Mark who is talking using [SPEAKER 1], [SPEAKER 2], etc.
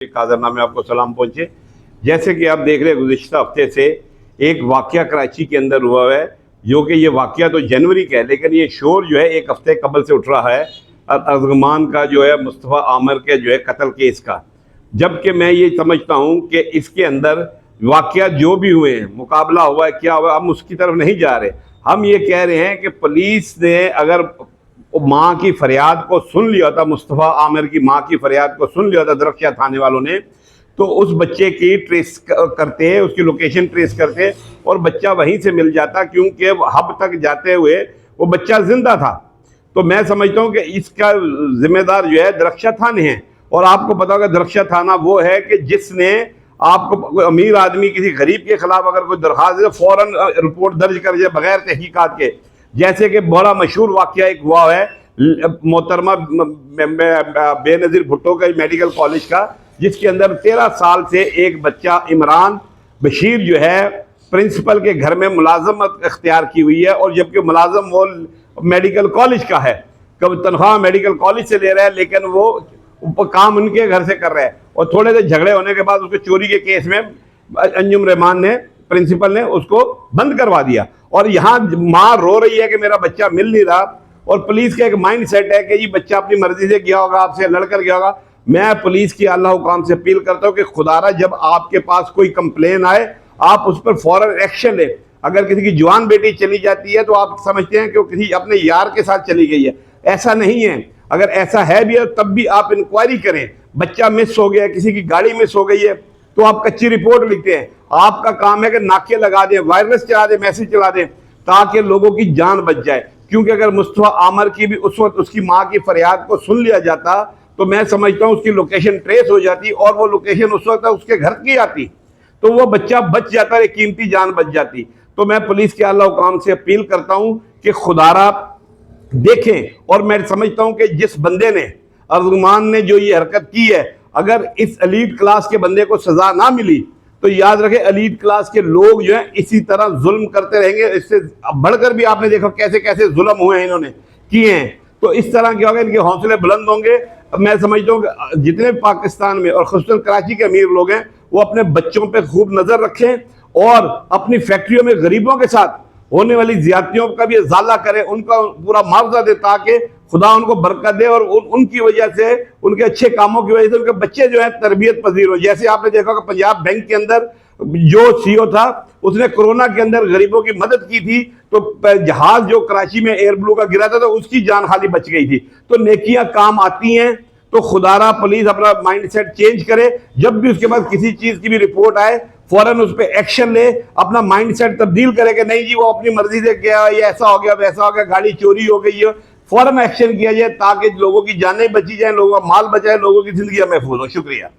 [SPEAKER 1] कादरनामे में आपको सलाम पहुंचे। जैसे कि आप देख रहे हैं गुज़िश्ता हफ्ते से एक वाक़या कराची के अंदर हुआ है, जो कि ये वाक़या तो जनवरी का है, लेकिन ये शोर जो है एक हफ्ते कबल से उठ रहा है अर्जुमान का जो है मुस्तफ़ा आमिर के जो है कत्ल केस का। जबकि मैं ये समझता हूँ कि इसके अंदर वाक़या जो भी हुए हैं, मुकाबला हुआ है, क्या हुआ, हम उसकी तरफ नहीं जा रहे। हम ये कह रहे हैं कि पुलिस ने अगर माँ की फरियाद को सुन लिया था, मुस्तफ़ा आमिर की माँ की फरियाद को सुन लिया था दरख्शां थाने वालों ने, तो उस बच्चे की ट्रेस करते, उसकी लोकेशन ट्रेस करते और बच्चा वहीं से मिल जाता, क्योंकि हब तक जाते हुए वो बच्चा जिंदा था। तो मैं समझता हूँ कि इसका जिम्मेदार जो है दरख्शां थाने हैं। और आपको पता होगा दरख्शां थाना वो है कि जिसने आपको अमीर आदमी किसी गरीब के खिलाफ अगर कोई दरख्वास्त है फ़ौरन रिपोर्ट दर्ज कर जाए बगैर तहकीकात के। जैसे कि बड़ा मशहूर वाक़या एक हुआ है मोहतरमा बेनज़ीर भुट्टो का मेडिकल कॉलेज का, जिसके अंदर 13 साल से एक बच्चा इमरान बशीर जो है प्रिंसिपल के घर में मुलाजमत इख्तियार की हुई है, और जबकि मुलाजम वो मेडिकल कॉलेज का है, कब तनख्वाह मेडिकल कॉलेज से ले रहा है, लेकिन वो काम उनके घर से कर रहा है। और थोड़े से झगड़े होने के बाद उसको चोरी के केस में अंजुम रहमान ने, प्रिंसिपल ने उसको बंद करवा दिया। और यहाँ माँ रो रही है कि मेरा बच्चा मिल नहीं रहा, और पुलिस का एक माइंड सेट है कि ये बच्चा अपनी मर्जी से गया होगा, आपसे लड़कर गया होगा। मैं पुलिस की अल्लाह हुकाम से अपील करता हूँ कि खुदारा जब आपके पास कोई कंप्लेन आए आप उस पर फौरन एक्शन लें। अगर किसी की जवान बेटी चली जाती है तो आप समझते हैं कि वो किसी अपने यार के साथ चली गई है, ऐसा नहीं है। अगर ऐसा है भी तब भी आप इंक्वायरी करें। बच्चा मिस हो गया, किसी की गाड़ी मिस हो गई है, तो आप कच्ची रिपोर्ट लिखते हैं। आपका काम है कि नाके लगा दें, वायरलेस चला दें, मैसेज चला दें, ताकि लोगों की जान बच जाए। क्योंकि अगर मुस्तफ़ा आमिर की भी उस वक्त उसकी माँ की फरियाद को सुन लिया जाता तो मैं समझता हूँ उसकी लोकेशन ट्रेस हो जाती, और वो लोकेशन उस वक्त उसके घर की आती तो वो बच्चा बच जाता, एक कीमती जान बच जाती। तो मैं पुलिस के आला हुकाम से अपील करता हूँ कि खुदारा देखें। और मैं समझता हूँ कि जिस बंदे ने, अर्जुमान ने जो ये हरकत की है, अगर इस एलीट क्लास के बंदे को सजा ना मिली तो याद रखें एलीट क्लास के लोग जो है इसी तरह जुल्म करते रहेंगे। इससे बढ़कर भी आपने देखा कैसे कैसे जुल्म हुए हैं, इन्होंने किए हैं। तो इस तरह क्या होगा, इनके हौसले बुलंद होंगे। मैं समझता हूँ कि जितने पाकिस्तान में और खुसूसन कराची के अमीर लोग हैं वो अपने बच्चों पर खूब नजर रखें और अपनी फैक्ट्रियों में गरीबों के साथ होने वाली ज्यादतियों का भी इजाला करें, उनका पूरा मुआवजा दे, ताकि खुदा उनको बरकत दे और उनकी वजह से, उनके अच्छे कामों की वजह से उनके बच्चे जो है तरबियत पजीर हो। जैसे आपने देखा कि पंजाब बैंक के अंदर जो सीईओ था उसने कोरोना के अंदर गरीबों की मदद की थी, तो जहाज जो कराची में एयर ब्लू का गिरा था तो उसकी जान खाली बच गई थी। तो नेकियां काम आती हैं। तो खुदारा पुलिस अपना माइंड सेट चेंज करे, जब भी उसके पास किसी चीज की भी रिपोर्ट आए फौरन उस पर एक्शन ले, अपना माइंड सेट तब्दील करे कि नहीं जी वो अपनी मर्जी से गया, ये ऐसा हो गया वैसा हो गया, गाड़ी चोरी हो गई है, फौरन एक्शन किया जाए ताकि लोगों की जानें बची जाए, लोगों का माल बचाए, लोगों की जिंदगी महफूज हो। शुक्रिया।